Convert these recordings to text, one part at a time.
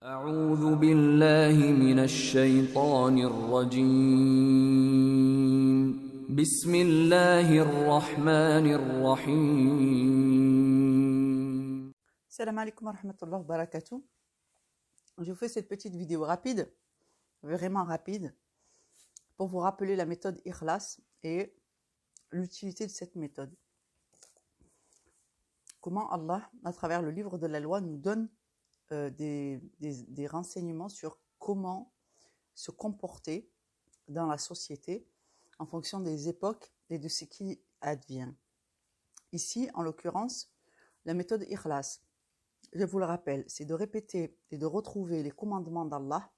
أعوذ بالله من الشيطان الرجيم بسم الله الرحمن الرحيم. Salam alaikum wa rahmatullahi wa barakatuh. Je vous fais cette petite vidéo rapide, vraiment rapide, pour vous rappeler la méthode Ikhlas et l'utilité de cette méthode. Comment Allah, à travers le livre de la loi, nous donne des renseignements sur comment se comporter dans la société en fonction des époques et de ce qui advient. Ici, en l'occurrence, la méthode Ikhlas, je vous le rappelle, c'est de répéter et de retrouver les commandements d'Allah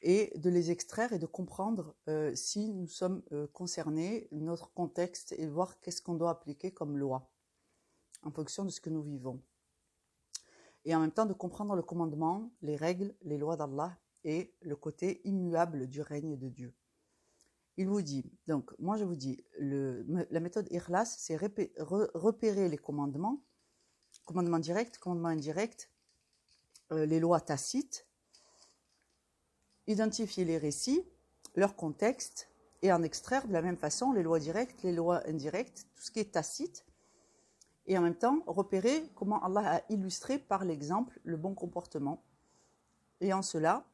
et de les extraire et de comprendre si nous sommes concernés, notre contexte, et voir qu'est-ce qu'on doit appliquer comme loi en fonction de ce que nous vivons. Et en même temps de comprendre le commandement, les règles, les lois d'Allah et le côté immuable du règne de Dieu. Il vous dit, donc moi je vous dis, la méthode Ikhlas, c'est repérer les commandements directs, commandements indirects, les lois tacites, identifier les récits, leur contexte, et en extraire de la même façon les lois directes, les lois indirectes, tout ce qui est tacite, et en même temps repérer comment Allah a illustré par l'exemple le bon comportement. Et en cela,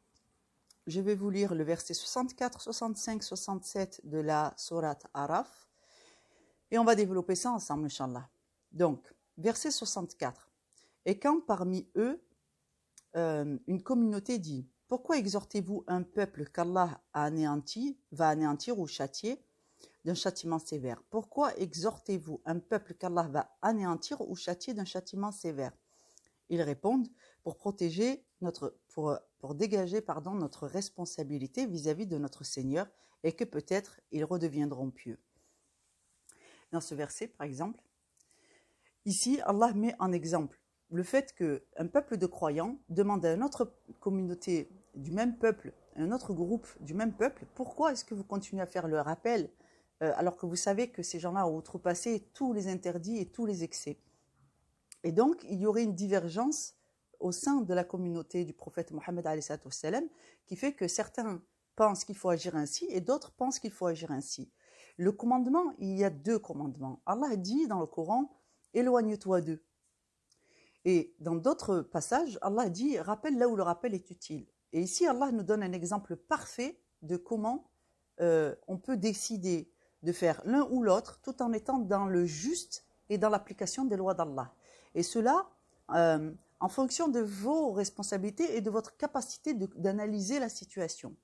je vais vous lire le verset 64, 65, 67 de la sourate Araf, et on va développer ça ensemble, Inch'Allah. Donc, verset 64. Et quand parmi eux, une communauté dit « Pourquoi exhortez-vous un peuple qu'Allah a anéanti, va anéantir ou châtier d'un châtiment sévère? Pourquoi exhortez-vous un peuple qu'Allah va anéantir ou châtier d'un châtiment sévère ?» Ils répondent pour dégager notre responsabilité vis-à-vis de notre Seigneur et que peut-être ils redeviendront pieux. Dans ce verset, par exemple, ici, Allah met en exemple le fait qu'un peuple de croyants demande à une autre communauté du même peuple, un autre groupe du même peuple, pourquoi est-ce que vous continuez à faire le rappel alors que vous savez que ces gens-là ont outrepassé tous les interdits et tous les excès. Et donc, il y aurait une divergence au sein de la communauté du prophète Mohammed qui fait que certains pensent qu'il faut agir ainsi et d'autres pensent qu'il faut agir ainsi. Le commandement, il y a deux commandements. Allah dit dans le Coran, éloigne-toi d'eux. Et dans d'autres passages, Allah dit, rappelle là où le rappel est utile. Et ici, Allah nous donne un exemple parfait de comment on peut décider de faire l'un ou l'autre tout en étant dans le juste et dans l'application des lois d'Allah. Et cela en fonction de vos responsabilités et de votre capacité d'analyser la situation.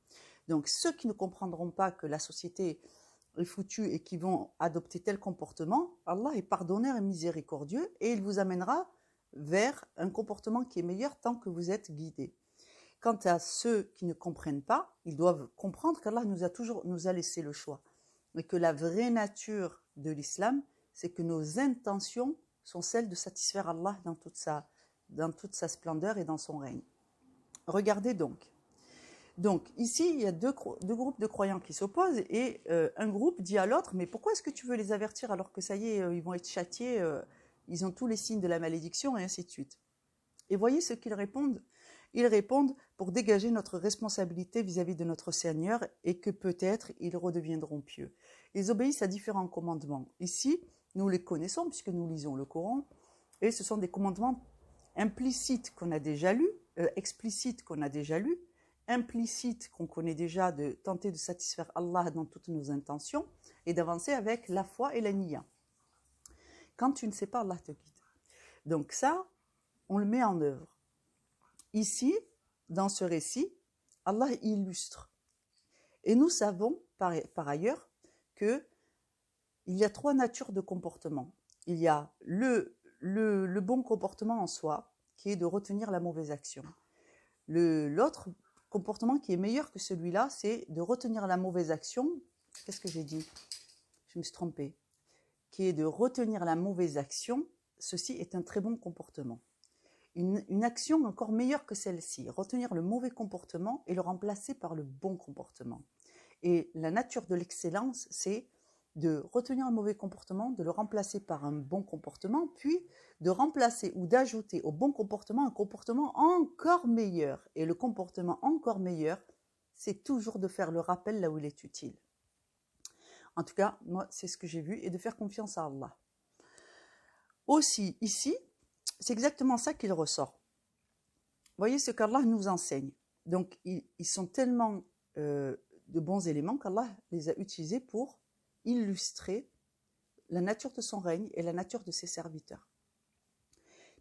Donc ceux qui ne comprendront pas que la société est foutue et qui vont adopter tel comportement, Allah est pardonneur et miséricordieux et il vous amènera vers un comportement qui est meilleur tant que vous êtes guidés. Quant à ceux qui ne comprennent pas, ils doivent comprendre qu'Allah nous a laissé le choix. Mais que la vraie nature de l'islam, c'est que nos intentions sont celles de satisfaire Allah dans toute sa splendeur et dans son règne. Regardez donc. Donc ici, il y a deux groupes de croyants qui s'opposent et un groupe dit à l'autre, mais pourquoi est-ce que tu veux les avertir alors que ça y est, ils vont être châtiés, ils ont tous les signes de la malédiction et ainsi de suite. Et voyez ce qu'ils répondent. Ils répondent pour dégager notre responsabilité vis-à-vis de notre Seigneur et que peut-être ils redeviendront pieux. Ils obéissent à différents commandements. Ici, nous les connaissons puisque nous lisons le Coran et ce sont des commandements implicites qu'on a déjà lus, explicites qu'on a déjà lus, implicites qu'on connaît déjà de tenter de satisfaire Allah dans toutes nos intentions et d'avancer avec la foi et la niya. Quand tu ne sais pas, Allah te guide. Donc ça, on le met en œuvre. Ici, dans ce récit, Allah illustre. Et nous savons par ailleurs qu'il y a trois natures de comportement. Il y a le bon comportement en soi, qui est de retenir la mauvaise action. L'autre comportement qui est meilleur que celui-là, c'est de retenir la mauvaise action. Qu'est-ce que j'ai dit? Je me suis trompée. Qui est de retenir la mauvaise action. Ceci est un très bon comportement. Une action encore meilleure que celle-ci, retenir le mauvais comportement et le remplacer par le bon comportement. Et la nature de l'excellence, c'est de retenir un mauvais comportement, de le remplacer par un bon comportement, puis de remplacer ou d'ajouter au bon comportement un comportement encore meilleur. Et le comportement encore meilleur, c'est toujours de faire le rappel là où il est utile. En tout cas, moi, c'est ce que j'ai vu, et de faire confiance à Allah. Aussi, ici, c'est exactement ça qu'il ressort. Voyez ce qu'Allah nous enseigne. Donc, ils sont tellement de bons éléments qu'Allah les a utilisés pour illustrer la nature de son règne et la nature de ses serviteurs.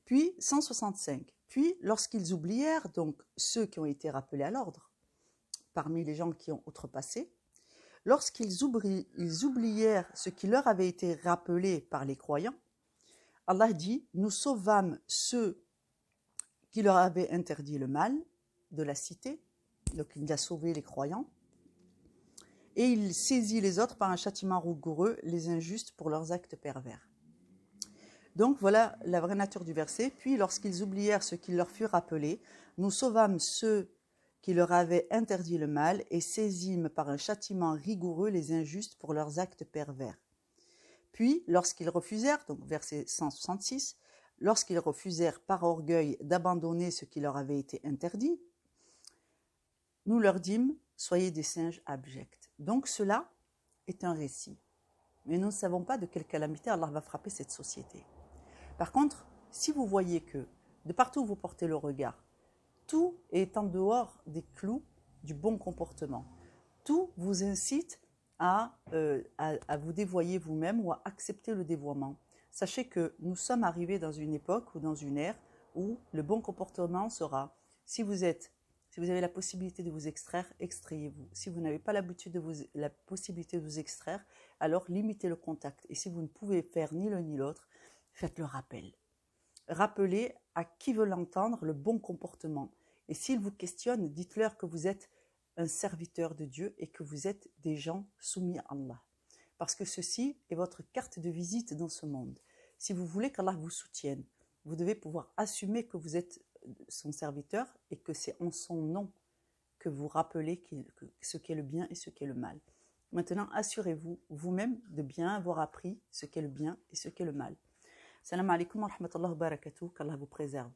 Puis, 165. Puis, lorsqu'ils oublièrent, donc ceux qui ont été rappelés à l'ordre, parmi les gens qui ont outrepassé, lorsqu'ils oublièrent ce qui leur avait été rappelé par les croyants, Allah dit, nous sauvâmes ceux qui leur avaient interdit le mal de la cité, donc il a sauvé les croyants, et il saisit les autres par un châtiment rigoureux, les injustes pour leurs actes pervers. Donc voilà la vraie nature du verset. Puis lorsqu'ils oublièrent ce qui leur fut rappelé, nous sauvâmes ceux qui leur avaient interdit le mal et saisîmes par un châtiment rigoureux les injustes pour leurs actes pervers. Puis lorsqu'ils refusèrent, donc verset 166, lorsqu'ils refusèrent par orgueil d'abandonner ce qui leur avait été interdit, nous leur dîmes, soyez des singes abjects. Donc cela est un récit. Mais nous ne savons pas de quelle calamité Allah va frapper cette société. Par contre, si vous voyez que, de partout où vous portez le regard, tout est en dehors des clous du bon comportement, tout vous incite à vous dévoyer vous-même ou à accepter le dévoiement. Sachez que nous sommes arrivés dans une époque ou dans une ère où le bon comportement sera, si vous avez la possibilité de vous extraire, extrayez-vous. Si vous n'avez pas la possibilité de vous extraire, alors limitez le contact. Et si vous ne pouvez faire ni l'un ni l'autre, faites le rappel. Rappelez à qui veut l'entendre le bon comportement. Et s'ils vous questionnent, dites-leur que vous êtes un serviteur de Dieu et que vous êtes des gens soumis à Allah. Parce que ceci est votre carte de visite dans ce monde. Si vous voulez qu'Allah vous soutienne, vous devez pouvoir assumer que vous êtes son serviteur et que c'est en son nom que vous rappelez ce qu'est le bien et ce qu'est le mal. Maintenant, assurez-vous vous-même de bien avoir appris ce qu'est le bien et ce qu'est le mal. Salam alaikum wa rahmatullahi wa barakatuh, qu'Allah vous préserve.